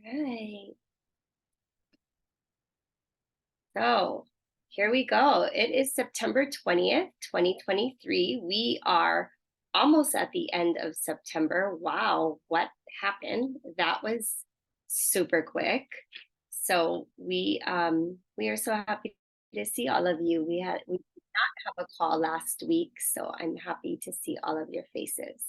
right. So here we go. It is September 20th, 2023. We are almost at the end of September. Wow, what happened? That was super quick. So we are so happy to see all of you. We did not have a call last week, so I'm happy to see all of your faces.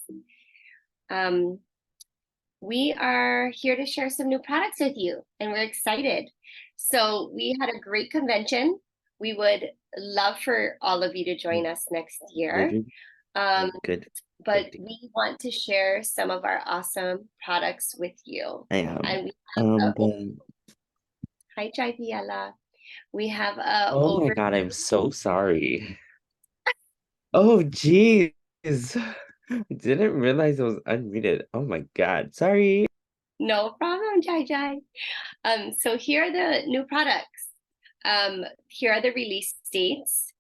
We are here to share some new products with you, and we're excited. So we had a great convention. We would love for all of you to join us next year. Good. But we want to share some of our awesome products with you. I am. And we hi, Jai Viela. We have Oh my God, I'm so sorry. Oh, geez. Didn't realize I was unmuted. Oh my God. Sorry. No problem, Jai Jai. So here are the new products. Here are the release dates.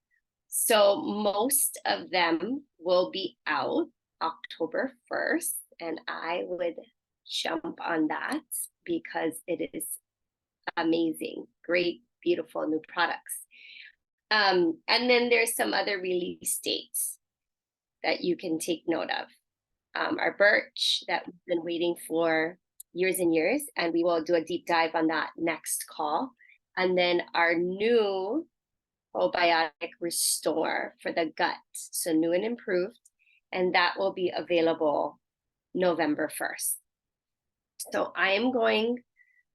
So most of them will be out October 1st, and I would jump on that because it is amazing, great, beautiful new products. And then there's some other release dates that you can take note of. Our birch that we've been waiting for years and years, and we will do a deep dive on that next call. And then our new probiotic restore for the gut, so new and improved, and that will be available November 1st. So I am going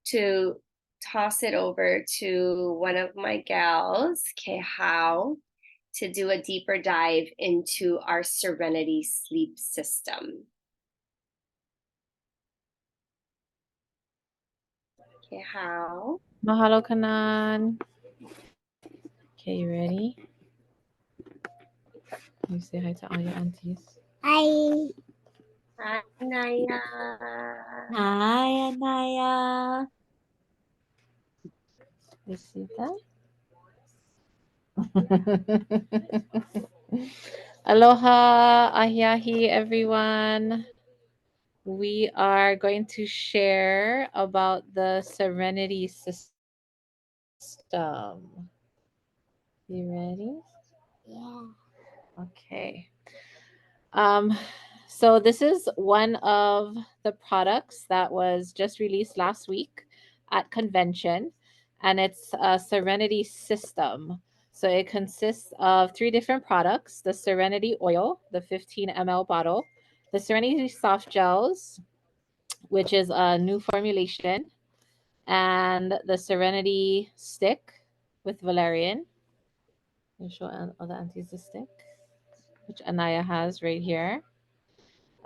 to toss it over to one of my gals, Kehao, to do a deeper dive into our Serenity sleep system. Kehao. Mahalo kanan. Okay, you ready? Can you say hi to all your aunties? Hi. Hi, Anaya. Hi, Anaya. You see that? Aloha, ahiahi, everyone. We are going to share about the Serenity system. You ready? Yeah. Okay. So this is one of the products that was just released last week at convention, and it's a Serenity system. So it consists of three different products: the Serenity oil, the 15 ml bottle, the Serenity soft gels, which is a new formulation, and the Serenity stick with valerian. I'll show all the aunties the stick, which Anaya has right here.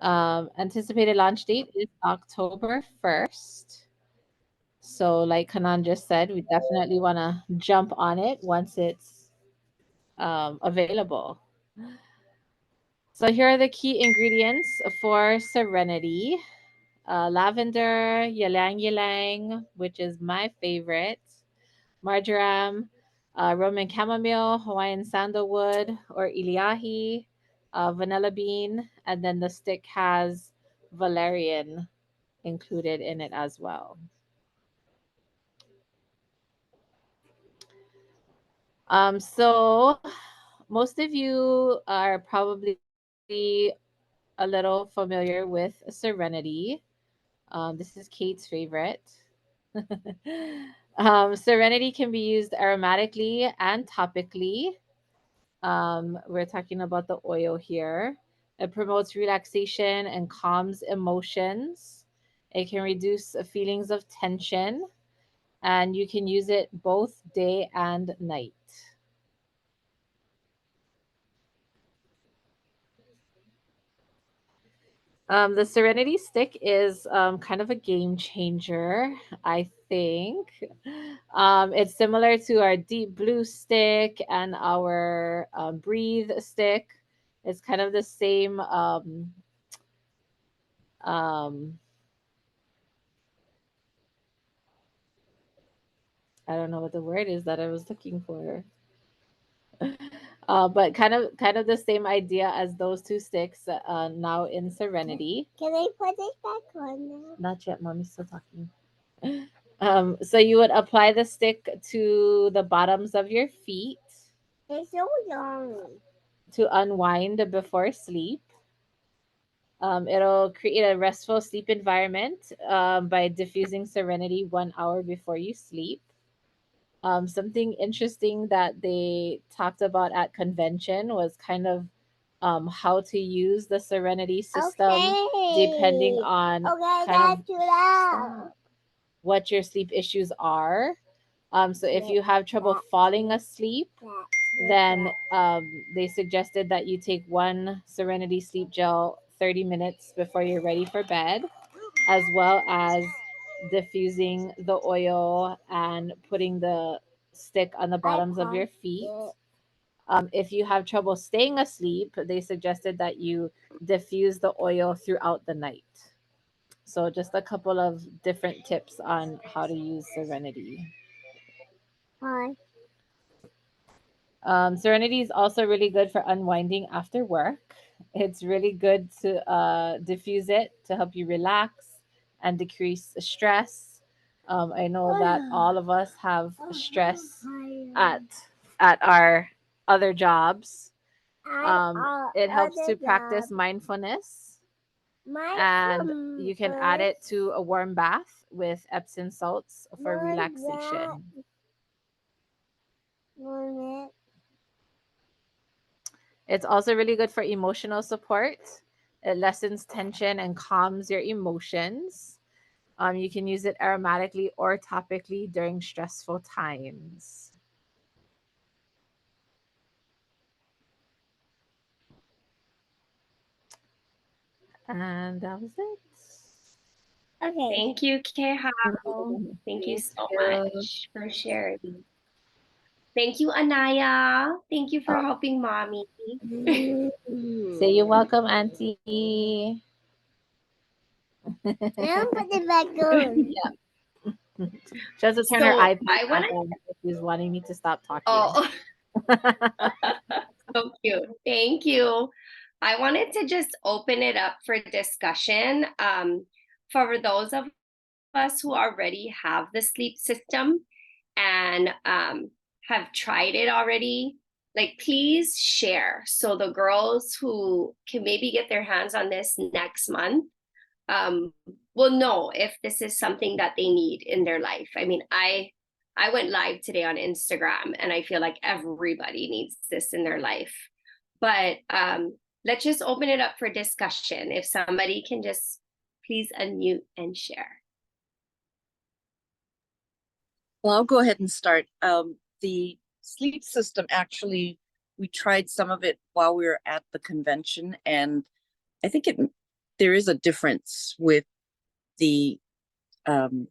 Anticipated launch date is October 1st. So, like Kanan just said, we definitely want to jump on it once it's available. So, here are the key ingredients for Serenity: lavender, ylang ylang, which is my favorite, marjoram, Roman chamomile, Hawaiian sandalwood, or iliahi, vanilla bean, and then the stick has valerian included in it as well. So most of you are probably a little familiar with Serenity. This is Kate's favorite. Serenity can be used aromatically and topically. We're talking about the oil here. It promotes relaxation and calms emotions. It can reduce feelings of tension, and you can use it both day and night. The Serenity stick is kind of a game changer, I think. It's similar to our Deep Blue stick and our Breathe stick. It's kind of the same um, I don't know what the word is that I was looking for. But kind of the same idea as those two sticks now in Serenity. Can I put it back on now? Not yet, mommy's still talking. So you would apply the stick to the bottoms of your feet It's so young. to unwind before sleep. It'll create a restful sleep environment by diffusing Serenity 1 hour before you sleep. Something interesting that they talked about at convention was kind of how to use the Serenity system depending Okay. on Okay, kind of that's too loud. what your sleep issues are. So if Yeah, you have trouble that's falling asleep, That's then they suggested that you take one Serenity sleep gel 30 minutes before you're ready for bed, as well as diffusing the oil and putting the stick on the bottoms of your feet. If you have trouble staying asleep, they suggested that you diffuse the oil throughout the night. So, just a couple of different tips on how to use Serenity. Hi. Serenity is also really good for unwinding after work. It's really good to diffuse it to help you relax and decrease stress. I know that all of us have stress at our other jobs. It helps to practice mindfulness, and you can add it to a warm bath with Epsom salts for relaxation. It's also really good for emotional support. It lessens tension and calms your emotions. You can use it aromatically or topically during stressful times. And that was it. Okay. Thank you, Kehao. Thank you so much for sharing. Thank you, Anaya. Thank you for helping mommy. Say you're welcome, Auntie. Now put it back on. She has to turn her So iPad I back wanted. on if she's wanting me to stop talking. Oh, so cute. Thank you. I wanted to just open it up for discussion. For those of us who already have the sleep system and have tried it already, like please share so the girls who can maybe get their hands on this next month will know if this is something that they need in their life. I mean, I went live today on Instagram and I feel like everybody needs this in their life. But let's just open it up for discussion. If somebody can just please unmute and share. Well, I'll go ahead and start. The sleep system, actually, we tried some of it while we were at the convention, and I think there is a difference with the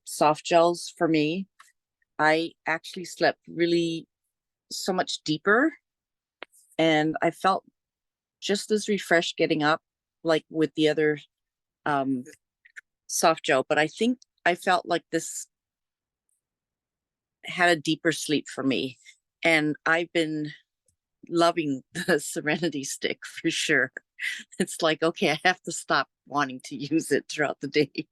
soft gels for me. I actually slept really so much deeper, and I felt just as refreshed getting up, like with the other soft gel. But I think I felt like this had a deeper sleep for me, and I've been loving the Serenity stick for sure. It's like, okay, I have to stop wanting to use it throughout the day.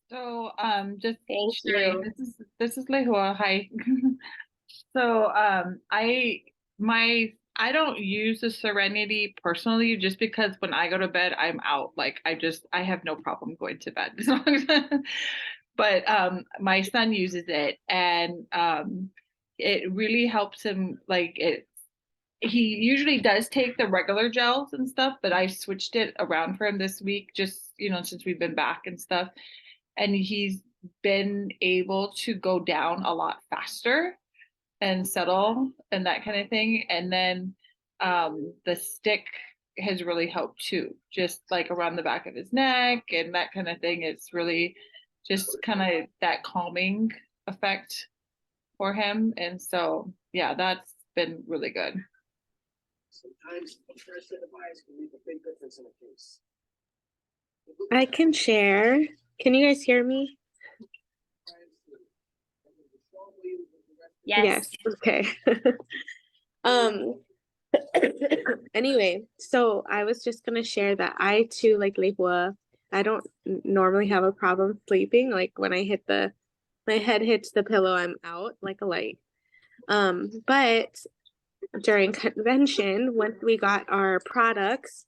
So just Thank sharing, you. this is Lehua. Hi. So I don't use the Serenity personally just because when I go to bed I'm out. Like I have no problem going to bed. But my son uses it, and it really helps him. Like he usually does take the regular gels and stuff, but I switched it around for him this week, just since we've been back and stuff, and he's been able to go down a lot faster and settle and that kind of thing. And then the stick has really helped too, just like around the back of his neck and that kind of thing. It's really just kind of that calming effect for him. And so, yeah, that's been really good. Sometimes comparison of eyes can make a big difference in a case. I can share. Can you guys hear me? Yes. Okay. Um, anyway, so I was just gonna share that I too, like Lehua, I don't normally have a problem sleeping. Like when my head hits the pillow, I'm out like a light. But during convention, when we got our products,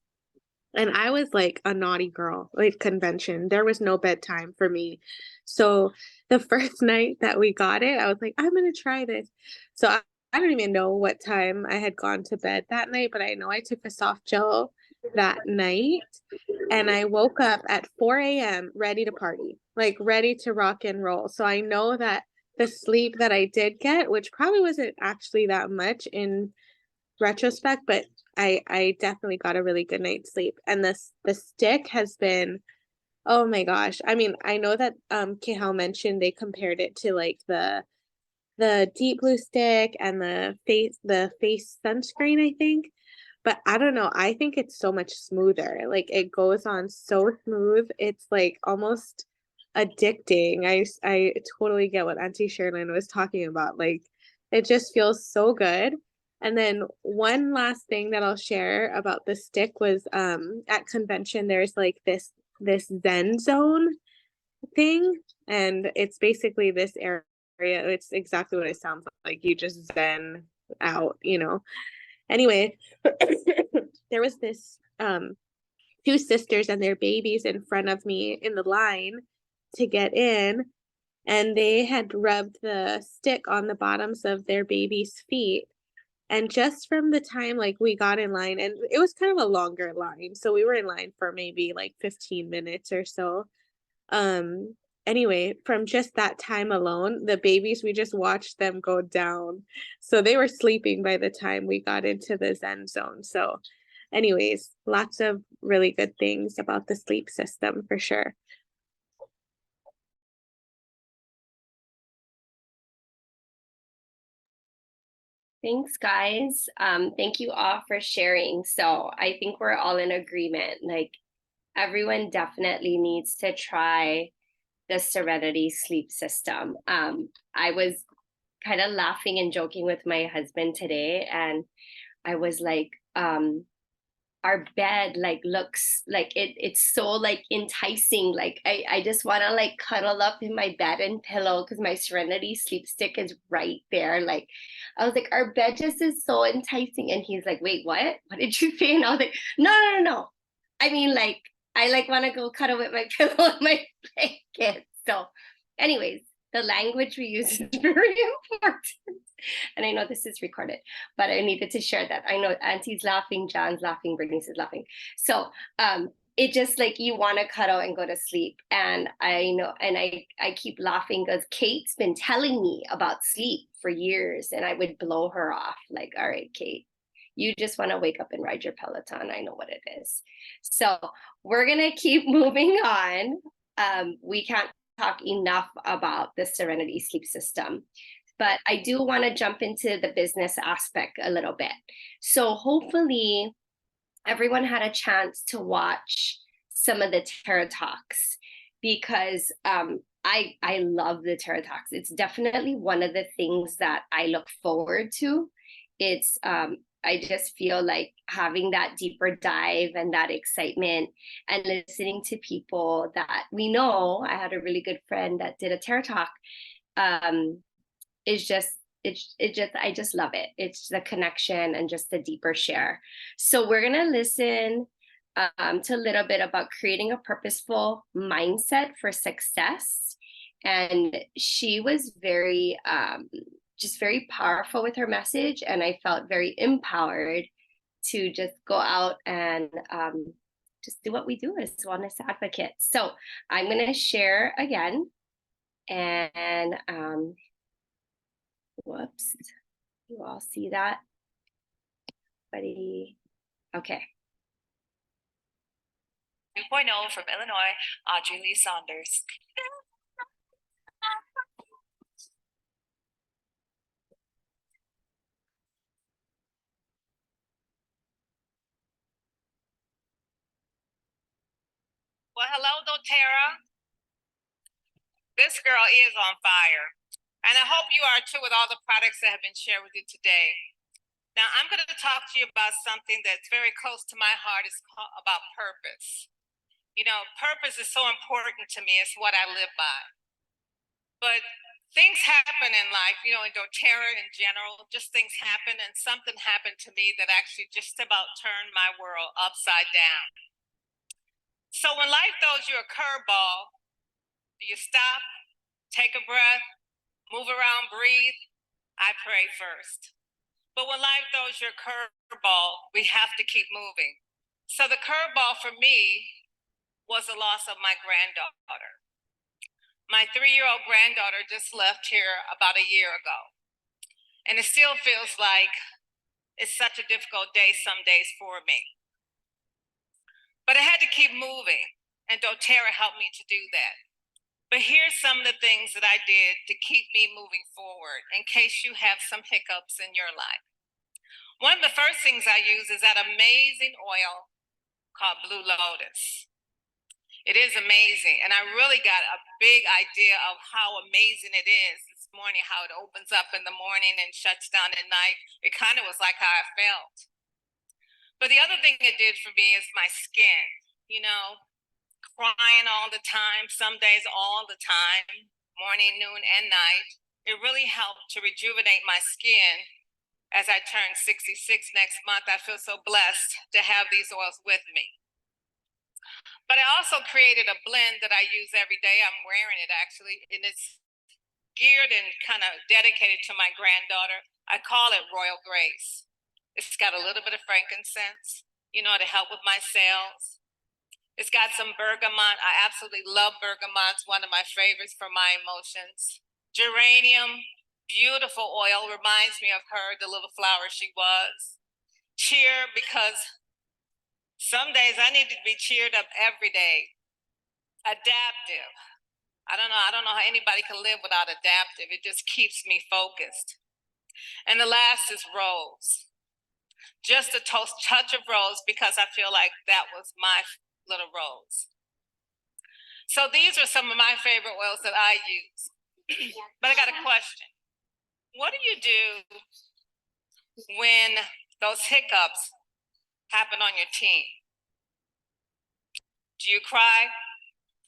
and I was like a naughty girl, like convention, there was no bedtime for me. So the first night that we got it, I was like, I'm gonna try this. So I don't even know what time I had gone to bed that night, but I know I took a soft gel that night and I woke up at 4 a.m. ready to party, like ready to rock and roll. So I know that the sleep that I did get, which probably wasn't actually that much in retrospect, but I definitely got a really good night's sleep. And the stick has been, oh my gosh. I mean, I know that Kihao mentioned they compared it to like the deep blue stick and the face sunscreen, I think. But I don't know. I think it's so much smoother. Like it goes on so smooth. It's like almost addicting. I totally get what Auntie Sherlyn was talking about. Like it just feels so good. And then one last thing that I'll share about the stick was at convention there's like this Zen zone thing, and it's basically this area. It's exactly what it sounds like. You just zen out, you know. Anyway, there was this two sisters and their babies in front of me in the line to get in, and they had rubbed the stick on the bottoms of their babies' feet. And just from the time like we got in line, and it was kind of a longer line, so we were in line for maybe like 15 minutes or so. Um, anyway, from just that time alone, the babies, we just watched them go down. So they were sleeping by the time we got into the Zen zone. So, anyways, lots of really good things about the sleep system for sure. Thanks, guys. Thank you all for sharing. So I think we're all in agreement. Like everyone definitely needs to try the Serenity sleep system. I was kind of laughing and joking with my husband today, and I was like, our bed like looks like it's so like enticing. Like I just want to like cuddle up in my bed and pillow because my Serenity sleep stick is right there. Like I was like, our bed just is so enticing. And he's like, wait, what did you say? And I was like, no, I mean, like I like want to go cuddle with my pillow and my blanket. So anyways, the language we use is very important. And I know this is recorded, but I needed to share that. I know Auntie's laughing, John's laughing, Bernice is laughing. So it just like you want to cuddle and go to sleep. And I know, and I keep laughing because Kate's been telling me about sleep for years, and I would blow her off like, all right, Kate, you just want to wake up and ride your Peloton. I know what it is. So we're going to keep moving on. We can't talk enough about the Serenity sleep system. But I do want to jump into the business aspect a little bit. So hopefully everyone had a chance to watch some of the Terra Talks because I love the Terra Talks. It's definitely one of the things that I look forward to. It's I just feel like having that deeper dive and that excitement and listening to people that we know. I had a really good friend that did a Terra Talk. Is just I just love it. It's the connection and just the deeper share. So we're gonna listen to a little bit about creating a purposeful mindset for success. And she was very just very powerful with her message, and I felt very empowered to just go out and just do what we do as wellness advocates. So I'm gonna share again, and whoops. You all see that? Buddy. Okay. 2.0 from Illinois, Audrey Lee Saunders. Well, hello, doTERRA. This girl is on fire. And I hope you are too with all the products that have been shared with you today. Now, I'm going to talk to you about something that's very close to my heart. It's about purpose. You know, purpose is so important to me. It's what I live by. But things happen in life, you know, in doTERRA in general, just things happen. And something happened to me that actually just about turned my world upside down. So when life throws you a curveball, do you stop, take a breath, move around, breathe? I pray first. But when life throws you a curveball, we have to keep moving. So the curveball for me was the loss of my granddaughter. My 3-year-old granddaughter just left here about a year ago. And it still feels like it's such a difficult day some days for me. But I had to keep moving, and doTERRA helped me to do that. But here's some of the things that I did to keep me moving forward in case you have some hiccups in your life. One of the first things I use is that amazing oil called Blue Lotus. It is amazing. And I really got a big idea of how amazing it is this morning, how it opens up in the morning and shuts down at night. It kind of was like how I felt. But the other thing it did for me is my skin, you know, crying all the time, some days all the time, morning, noon, and night. It really helped to rejuvenate my skin. As I turn 66 next month, I feel so blessed to have these oils with me. But I also created a blend that I use every day. I'm wearing it actually, and it's geared and kind of dedicated to my granddaughter. I call it Royal Grace. It's got a little bit of frankincense, you know, to help with my sales. It's got some bergamot. I absolutely love bergamot. It's one of my favorites for my emotions. Geranium. Beautiful oil, reminds me of her, the little flower she was. Cheer, because some days I need to be cheered up every day. Adaptive. I don't know how anybody can live without adaptive. It just keeps me focused. And the last is rose. Just a touch of rose, because I feel like that was my little rose. So these are some of my favorite oils that I use. But I got a question. What do you do when those hiccups happen on your team? Do you cry?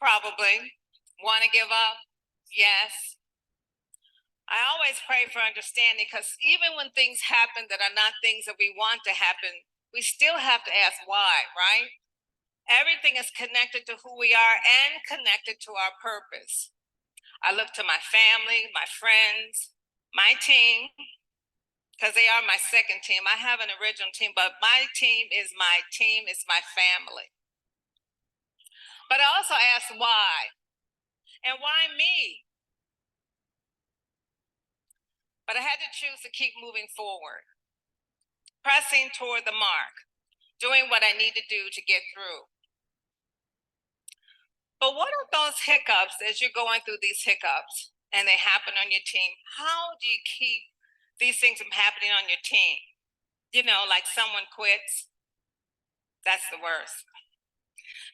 Probably. Want to give up? Yes. I always pray for understanding, because even when things happen that are not things that we want to happen, we still have to ask why, right? Everything is connected to who we are and connected to our purpose. I look to my family, my friends, my team, because they are my second team. I have an original team, but my team, it's my family. But I also ask why, and why me? But I had to choose to keep moving forward, pressing toward the mark, doing what I need to do to get through. But what are those hiccups as you're going through these hiccups and they happen on your team? How do you keep these things from happening on your team? You know, like someone quits. That's the worst.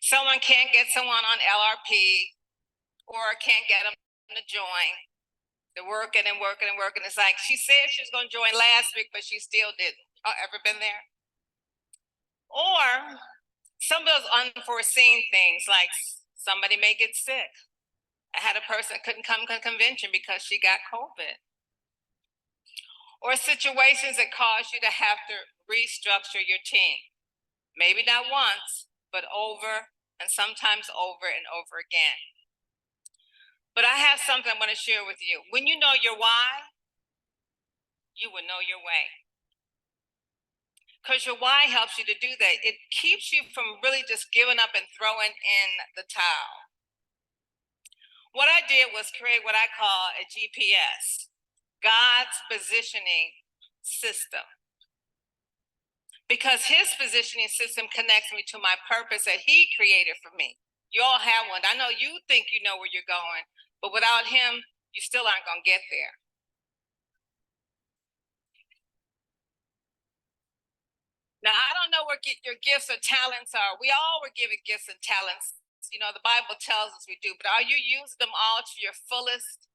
Someone can't get someone on LRP, or can't get them to join. They're working and working and working. It's like, she said she was going to join last week, but she still didn't. Ever been there? Or some of those unforeseen things, like somebody may get sick. I had a person couldn't come to a convention because she got COVID. Or situations that cause you to have to restructure your team. Maybe not once, but over and sometimes over and over again. But I have something I'm going to share with you. When you know your why, you will know your way. Because your why helps you to do that. It keeps you from really just giving up and throwing in the towel. What I did was create what I call a GPS, God's positioning system. Because his positioning system connects me to my purpose that he created for me. You all have one. I know you think you know where you're going, but without him, you still aren't going to get there. Now, I don't know what your gifts or talents are. We all were given gifts and talents. You know, the Bible tells us we do, but are you using them all to your fullest?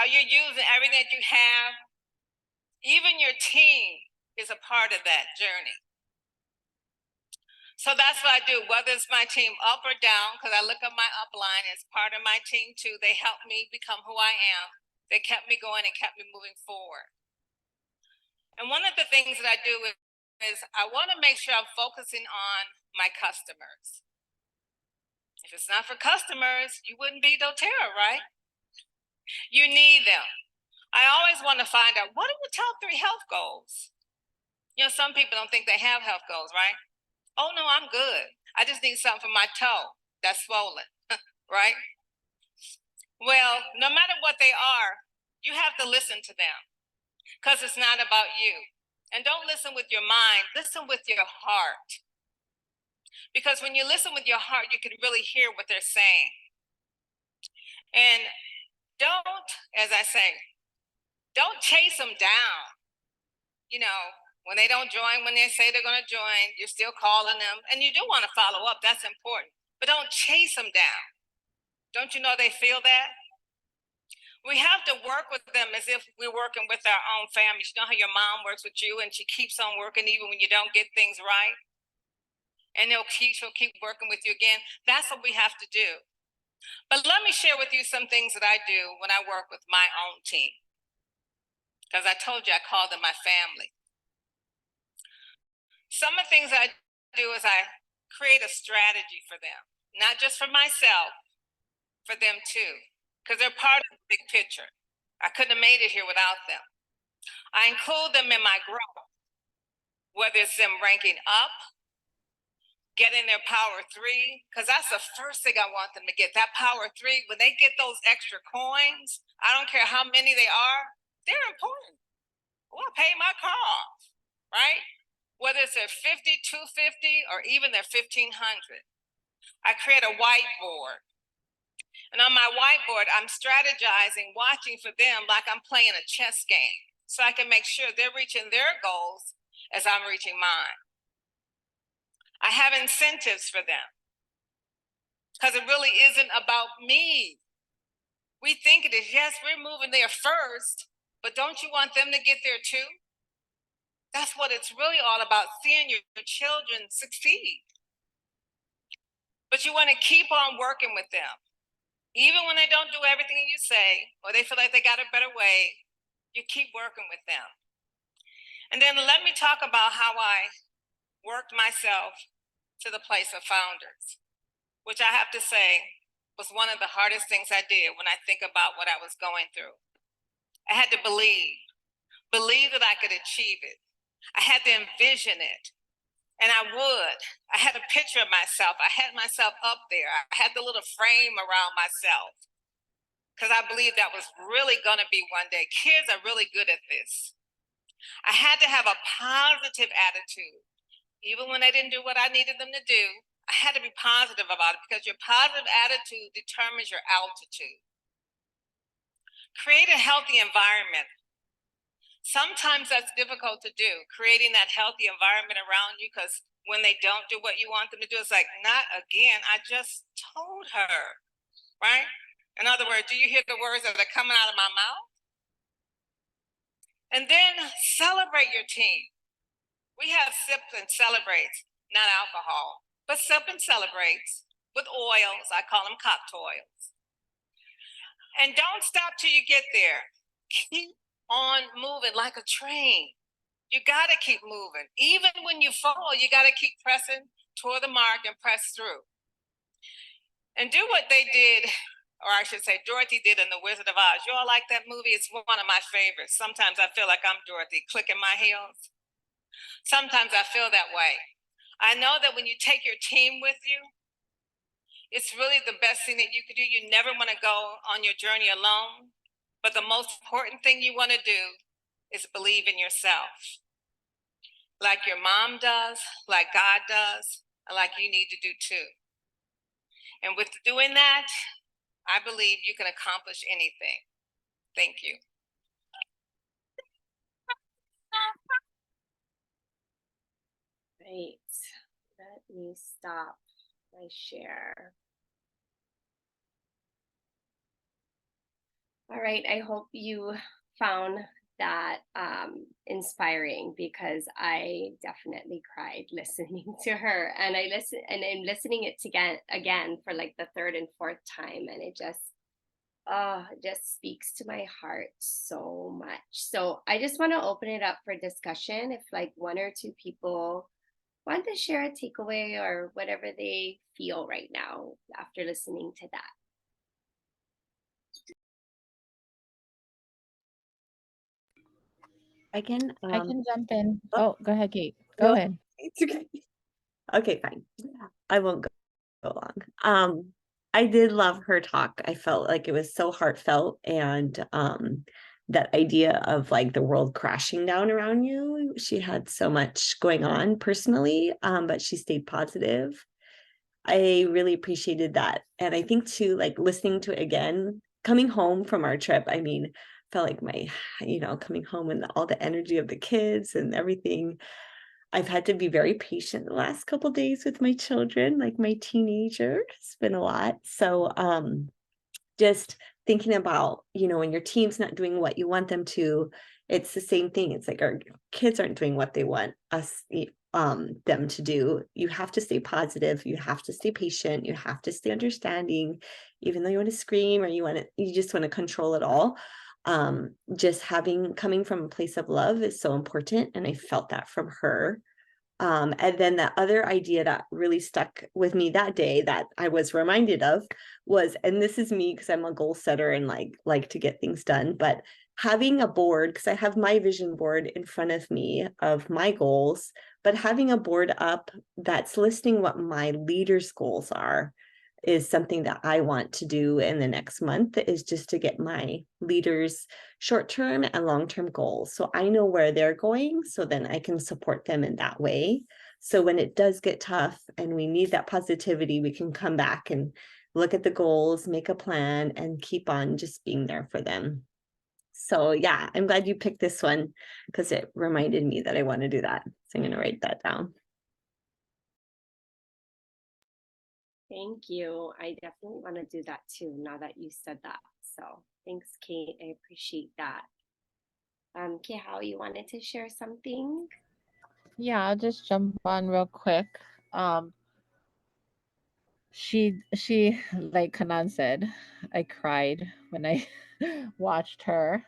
Are you using everything that you have? Even your team is a part of that journey. So that's what I do, whether it's my team up or down, because I look at my upline as part of my team too. They help me become who I am. They kept me going and kept me moving forward. And one of the things that I do is I want to make sure I'm focusing on my customers. If it's not for customers, you wouldn't be doTERRA, right? You need them. I always want to find out, what are your top 3 health goals? You know, some people don't think they have health goals, right? Oh no, I'm good. I just need something for my toe that's swollen, right? Well, no matter what they are, you have to listen to them because it's not about you. And don't listen with your mind, listen with your heart. Because when you listen with your heart, you can really hear what they're saying. And don't, as I say, don't chase them down. You know, when they don't join, when they say they're going to join, you're still calling them. And you do want to follow up. That's important. But don't chase them down. Don't you know they feel that? We have to work with them as if we're working with our own families. You know how your mom works with you and she keeps on working even when you don't get things right? And she'll keep working with you again. That's what we have to do. But let me share with you some things that I do when I work with my own team. Because I told you I call them my family. Some of the things I do is I create a strategy for them, not just for myself, for them too, because they're part of the big picture. I couldn't have made it here without them. I include them in my growth, whether it's them ranking up, getting their power 3, because that's the first thing I want them to get, that power 3. When they get those extra coins, I don't care how many they are, they're important. Well, I pay my car off, right? Whether it's their 50, 250, or even their 1500. I create a whiteboard. And on my whiteboard, I'm strategizing, watching for them like I'm playing a chess game. So I can make sure they're reaching their goals as I'm reaching mine. I have incentives for them. Because it really isn't about me. We think it is, yes, we're moving there first, but don't you want them to get there too? That's what it's really all about, seeing your children succeed. But you want to keep on working with them. Even when they don't do everything you say, or they feel like they got a better way, you keep working with them. And then let me talk about how I worked myself to the place of founders, which I have to say was one of the hardest things I did when I think about what I was going through. I had to believe that I could achieve it. I had to envision it. And I would. I had a picture of myself. I had myself up there. I had the little frame around myself because I believed that was really going to be one day. Kids are really good at this. I had to have a positive attitude. Even when they didn't do what I needed them to do, I had to be positive about it because your positive attitude determines your altitude. Create a healthy environment. Sometimes that's difficult to do, creating that healthy environment around you, because when they don't do what you want them to do, it's like, not again, I just told her, right? In other words, do you hear the words that are coming out of my mouth? And then celebrate your team. We have sips and celebrates, not alcohol, but sip and celebrates with oils. I call them cocktails. And don't stop till you get there. Keep on moving like a train. You got to keep moving. Even when you fall, you got to keep pressing toward the mark and press through. And do what they did, or I should say Dorothy did in The Wizard of Oz. You all like that movie? It's one of my favorites. Sometimes I feel like I'm Dorothy, clicking my heels. Sometimes I feel that way. I know that when you take your team with you, it's really the best thing that you could do. You never want to go on your journey alone. But the most important thing you want to do is believe in yourself. Like your mom does, like God does, and like you need to do too. And with doing that, I believe you can accomplish anything. Thank you. Great. Let me stop my share. All right. I hope you found that inspiring, because I definitely cried listening to her, and I'm listening it again for like the third and fourth time, and it just speaks to my heart so much. So I just want to open it up for discussion. If like one or two people want to share a takeaway or whatever they feel right now after listening to that. I can I can jump in. Oh, go ahead, Kate. Go no, ahead. it's okay. Okay, fine. I won't go long. I did love her talk. I felt like it was so heartfelt, and that idea of like the world crashing down around you. She had so much going on personally, but she stayed positive. I really appreciated that. And I think too, like listening to it again, coming home from our trip, I mean, felt like my, coming home and all the energy of the kids and everything. I've had to be very patient the last couple days with my children, like my teenager. It's been a lot. So just thinking about, when your team's not doing what you want them to, it's the same thing. It's like our kids aren't doing what they want them to do. You have to stay positive, you have to stay patient, you have to stay understanding, even though you want to scream or you just want to control it all. Just coming from a place of love is so important, and I felt that from her. And then the other idea that really stuck with me that day that I was reminded of was, and this is me because I'm a goal setter and like to get things done, but having a board, because I have my vision board in front of me of my goals, but having a board up that's listing what my leaders' goals are is something that I want to do in the next month, is just to get my leaders' short-term and long-term goals. So I know where they're going, so then I can support them in that way. So when it does get tough and we need that positivity, we can come back and look at the goals, make a plan, and keep on just being there for them. So yeah, I'm glad you picked this one because it reminded me that I want to do that. So I'm going to write that down. Thank you. I definitely want to do that too, now that you said that. So thanks, Kate. I appreciate that. Kihao, you wanted to share something? Yeah, I'll just jump on real quick. She like Kanan said, I cried when I watched her.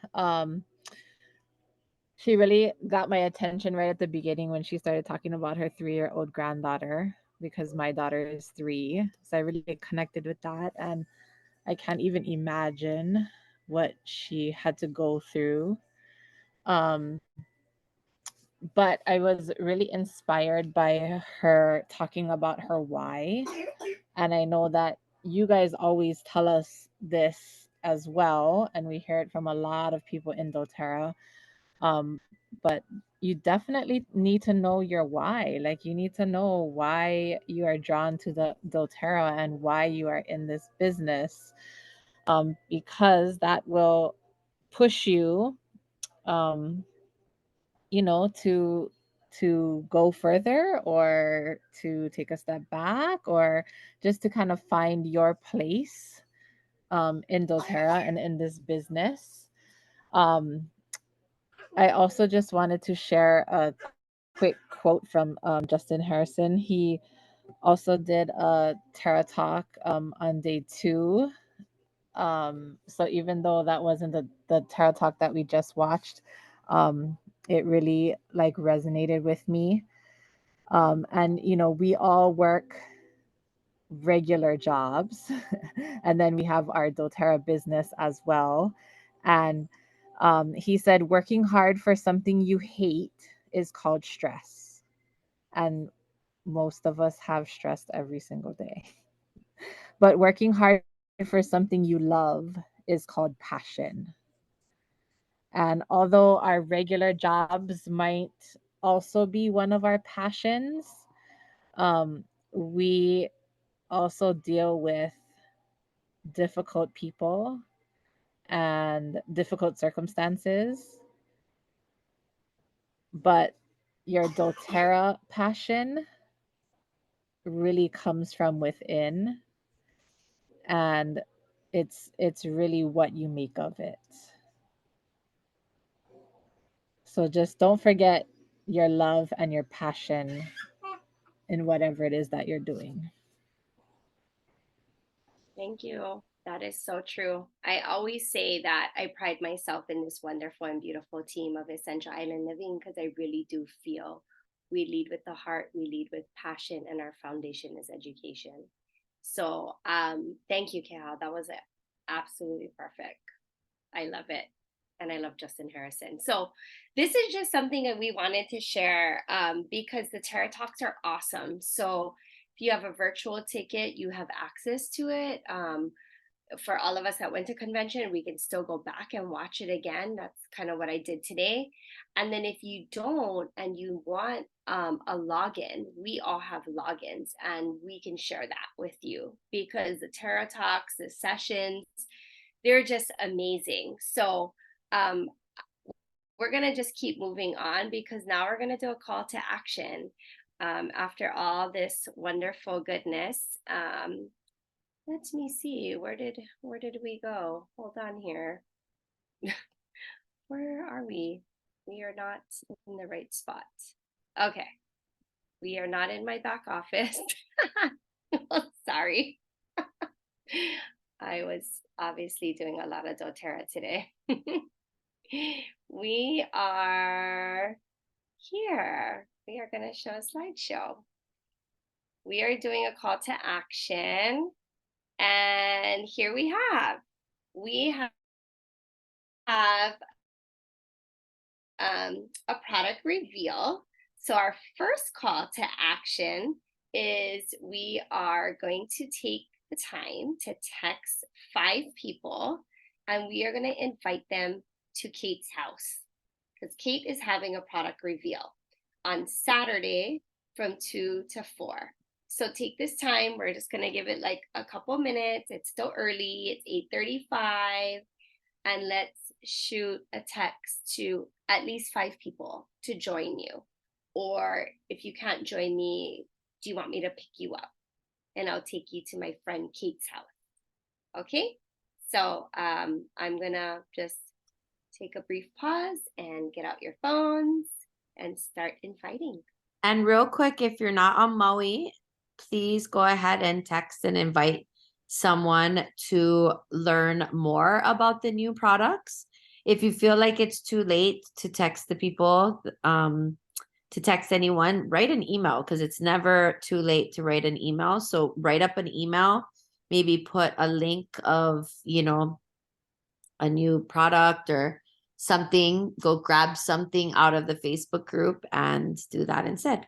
She really got my attention right at the beginning when she started talking about her 3-year-old granddaughter, because my daughter is 3. So I really connected with that, and I can't even imagine what she had to go through. Um, but I was really inspired by her talking about her why. And I know that you guys always tell us this as well, and we hear it from a lot of people in doTERRA. But you definitely need to know your why. Like, you need to know why you are drawn to the doTERRA and why you are in this business, because that will push you, um, to go further, or to take a step back, or just to kind of find your place in doTERRA and in this business. Um, I also just wanted to share a quick quote from Justin Harrison. He also did a Terra Talk on day 2. So even though that wasn't the Terra Talk that we just watched, it really like resonated with me. And we all work regular jobs and then we have our doTERRA business as well. And he said working hard for something you hate is called stress, and most of us have stress every single day. But working hard for something you love is called passion. And although our regular jobs might also be one of our passions, we also deal with difficult people and difficult circumstances. But your doTERRA passion really comes from within, and it's really what you make of it. So just don't forget your love and your passion in whatever it is that you're doing. Thank you. That is so true. I always say that I pride myself in this wonderful and beautiful team of Essential Island Living because I really do feel we lead with the heart, we lead with passion, and our foundation is education. So thank you, Kehal. That was absolutely perfect. I love it. And I love Justin Harrison. So this is just something that we wanted to share because the Terra Talks are awesome. So if you have a virtual ticket, you have access to it. For all of us that went to convention, we can still go back and watch it again. That's kind of what I did today. And then if you don't and you want a login, we all have logins and we can share that with you because the Terra Talks, the sessions, they're just amazing. So we're going to just keep moving on because now we're going to do a call to action after all this wonderful goodness. Let me see, where did we go? Hold on here. Where are we? We are not in the right spot. Okay, we are not in my back office. Sorry. I was obviously doing a lot of doTERRA today. We are here. We are going to show a slideshow. We are doing a call to action. And here we have a product reveal. So our first call to action is we are going to take the time to text 5 people and we are going to invite them to Kate's house because Kate is having a product reveal on Saturday from 2 to 4. So take this time. We're just going to give it like a couple minutes. It's still early. It's 8:35. And let's shoot a text to at least 5 people to join you. Or if you can't join me, do you want me to pick you up? And I'll take you to my friend Kate's house. Okay? So I'm gonna just take a brief pause and get out your phones and start inviting. And real quick, if you're not on Maui, please go ahead and text and invite someone to learn more about the new products. If you feel like it's too late to text the people, to text anyone, write an email because it's never too late to write an email. So write up an email, maybe put a link of, a new product or something, go grab something out of the Facebook group and do that instead.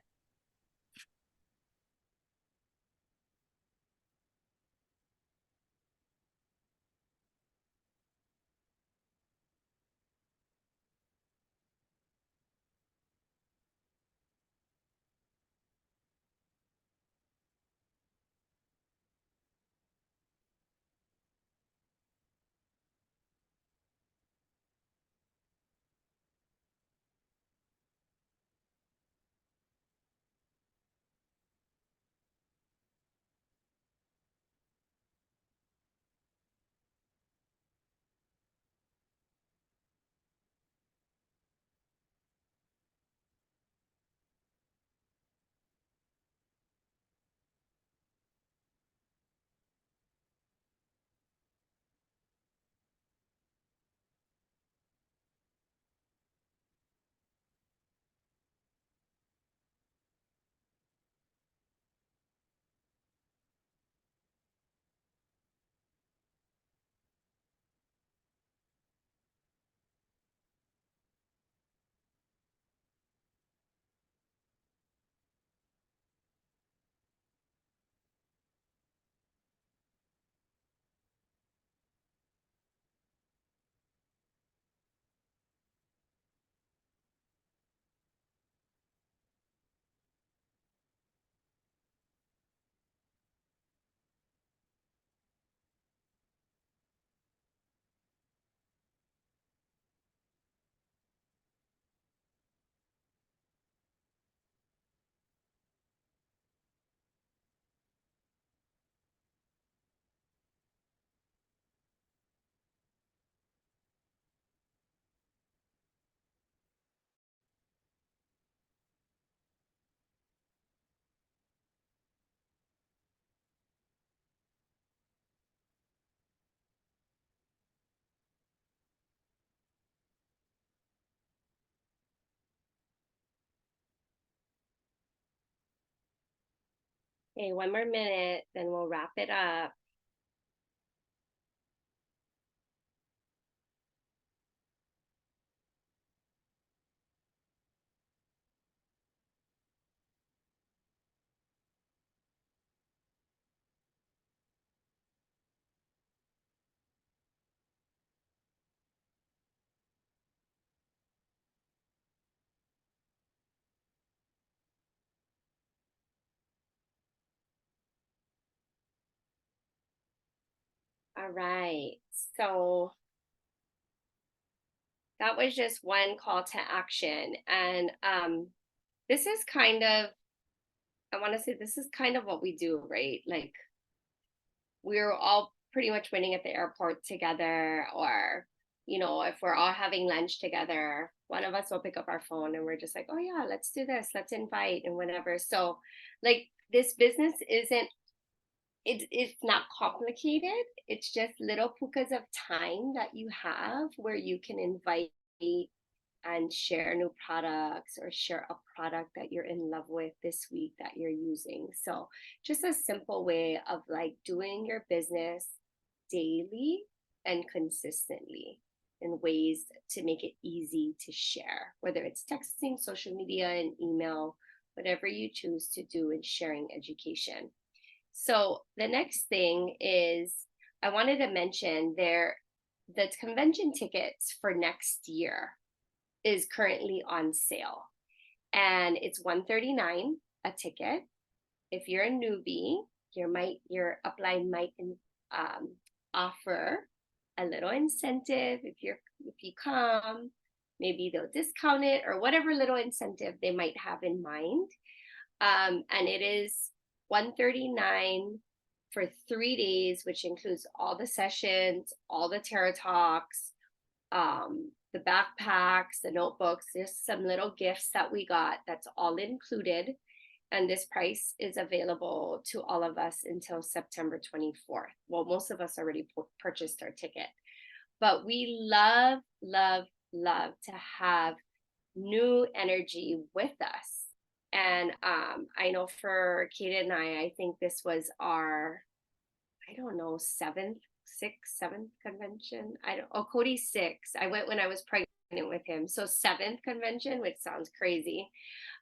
Okay, one more minute, then we'll wrap it up. All right, so that was just one call to action. And this is kind of, I want to say this is kind of what we do, right? Like we're all pretty much waiting at the airport together, or, you know, if we're all having lunch together, one of us will pick up our phone and we're just like, oh yeah, let's do this, let's invite and whatever. So like this business isn't, it's not complicated. It's just little pukas of time that you have where you can invite and share new products or share a product that you're in love with this week that you're using. So just a simple way of like doing your business daily and consistently in ways to make it easy to share, whether it's texting, social media, and email, whatever you choose to do in sharing education. So the next thing is I wanted to mention the convention tickets for next year is currently on sale, and it's $139 a ticket. If you're a newbie, your upline might offer a little incentive if you come. Maybe they'll discount it or whatever little incentive they might have in mind. And it is $139 for 3 days, which includes all the sessions, all the tarot talks, the backpacks, the notebooks. There's some little gifts that we got that's all included. And this price is available to all of us until September 24th. Well, most of us already purchased our ticket. But we love, love, love to have new energy with us. And I know for Kate and I think this was our, I don't know, seventh convention. Cody's 6. I went when I was pregnant with him. So 7th convention, which sounds crazy.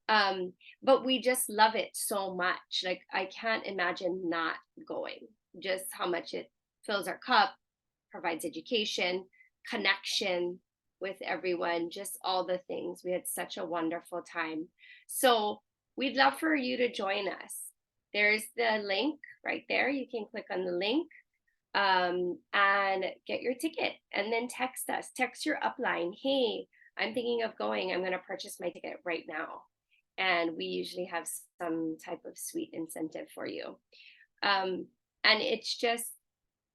But we just love it so much. Like I can't imagine not going, just how much it fills our cup, provides education, connection with everyone, just all the things. We had such a wonderful time. So we'd love for you to join us. There's the link right there. You can click on the link and get your ticket, and then text us. Text your upline, hey, I'm thinking of going. I'm going to purchase my ticket right now. And we usually have some type of sweet incentive for you. And it's just,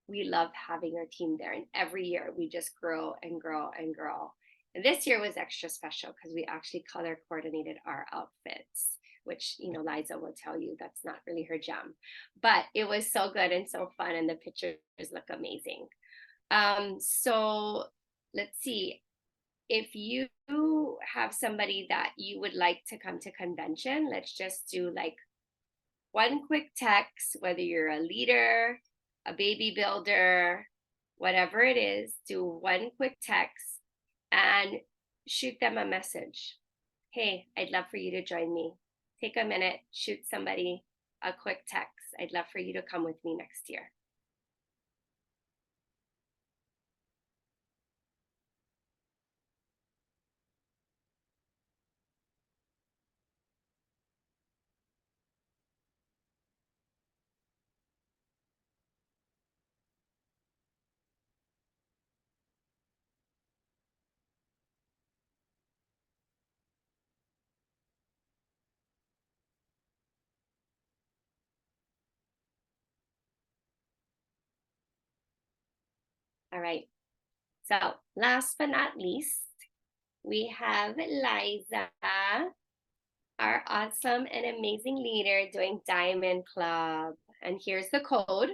we love having our team there. And every year we just grow and grow and grow. And this year was extra special because we actually color coordinated our outfits, which, you know, Liza will tell you that's not really her jam. But it was so good and so fun, and the pictures look amazing. So let's see. If you have somebody that you would like to come to convention, let's just do like one quick text, whether you're a leader, a baby builder, whatever it is, do one quick text and shoot them a message. Hey, I'd love for you to join me. Take a minute, shoot somebody a quick text. I'd love for you to come with me next year. All right. So last but not least, we have Liza, our awesome and amazing leader doing Diamond Club. And here's the code.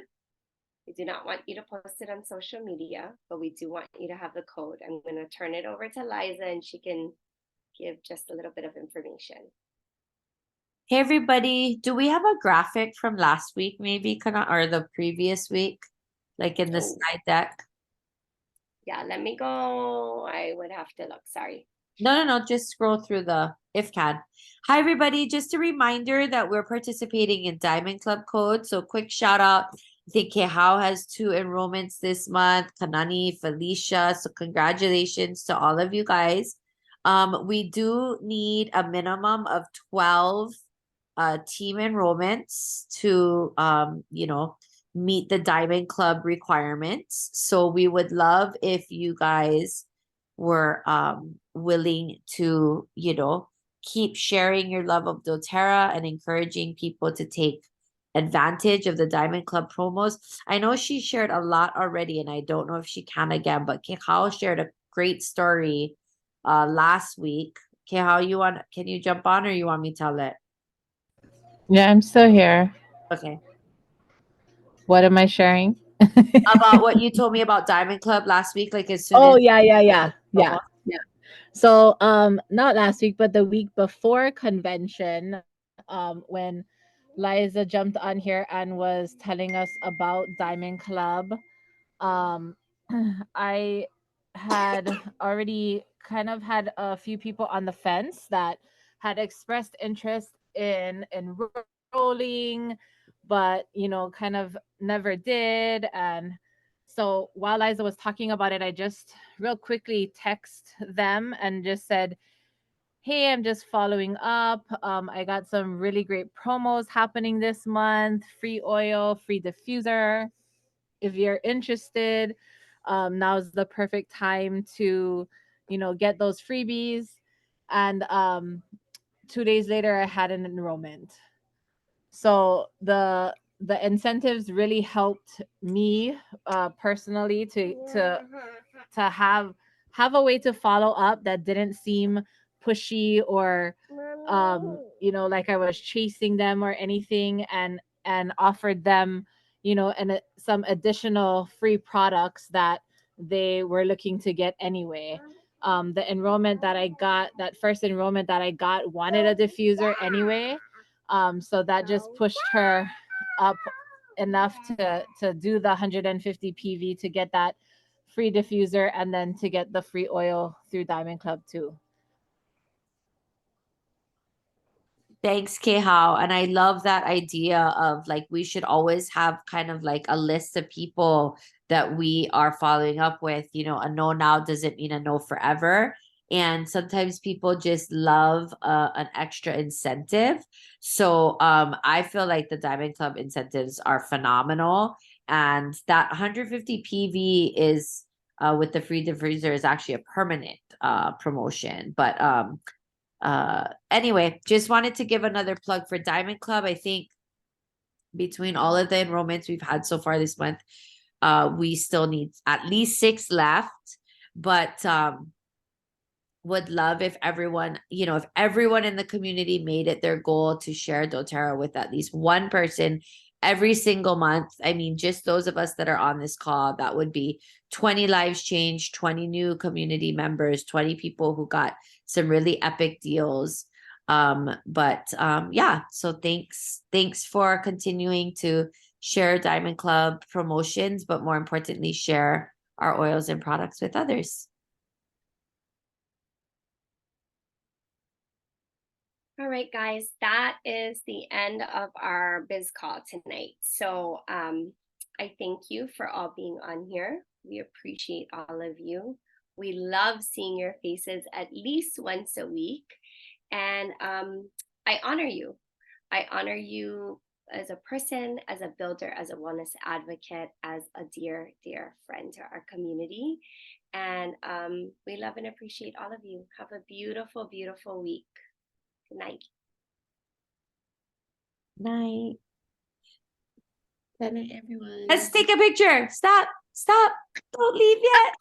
We do not want you to post it on social media, but we do want you to have the code. I'm going to turn it over to Liza and she can give just a little bit of information. Hey everybody, do we have a graphic from last week maybe, or the previous week? Like in the Oh. slide deck? Yeah, let me go. I would have to look. Sorry. No, just scroll through the if can. Hi everybody, just a reminder that we're participating in Diamond Club Code. So quick shout out. I think Kehao has 2 enrollments this month, Kanani, Felicia. So congratulations to all of you guys. We do need a minimum of 12 team enrollments to meet the Diamond Club requirements. So we would love if you guys were willing to, keep sharing your love of doTERRA and encouraging people to take advantage of the Diamond Club promos. I know she shared a lot already, and I don't know if she can again, but Kehao shared a great story last week. Kehao, can you jump on, or you want me to tell it? Yeah, I'm still here. Okay. What am I sharing? About what you told me about Diamond Club last week, like as soon Oh, as yeah. So not last week, but the week before convention, when Liza jumped on here and was telling us about Diamond Club, um I had already kind of had a few people on the fence that had expressed interest in enrolling, but kind of never did. And so while Liza was talking about it, I just real quickly text them and just said, hey, I'm just following up. I got some really great promos happening this month, free oil, free diffuser. If you're interested, now's the perfect time to get those freebies. And 2 days later I had an enrollment. So the incentives really helped me personally to have a way to follow up that didn't seem pushy or like I was chasing them or anything, and offered them some additional free products that they were looking to get anyway. The enrollment that I got, that first enrollment that I got, wanted a diffuser anyway. So that just pushed her up enough to do the 150 PV to get that free diffuser, and then to get the free oil through Diamond Club too. Thanks, Kehao. And I love that idea of like we should always have kind of like a list of people that we are following up with. A no now doesn't mean a no forever. And sometimes people just love an extra incentive. So I feel like the Diamond Club incentives are phenomenal. And that 150 PV is with the free diffuser is actually a permanent promotion. But anyway, just wanted to give another plug for Diamond Club. I think between all of the enrollments we've had so far this month, we still need at least 6 left, but would love if everyone in the community made it their goal to share doTERRA with at least one person every single month. I mean, just those of us that are on this call, that would be 20 lives changed, 20 new community members, 20 people who got some really epic deals. Yeah, so thanks for continuing to share Diamond Club promotions, but more importantly, share our oils and products with others. All right, guys, that is the end of our biz call tonight. So I thank you for all being on here. We appreciate all of you. We love seeing your faces at least once a week. And I honor you. I honor you as a person, as a builder, as a wellness advocate, as a dear, dear friend to our community. And we love and appreciate all of you. Have a beautiful, beautiful week. Good night. Night. Good night, everyone. Let's take a picture. Stop. Don't leave yet.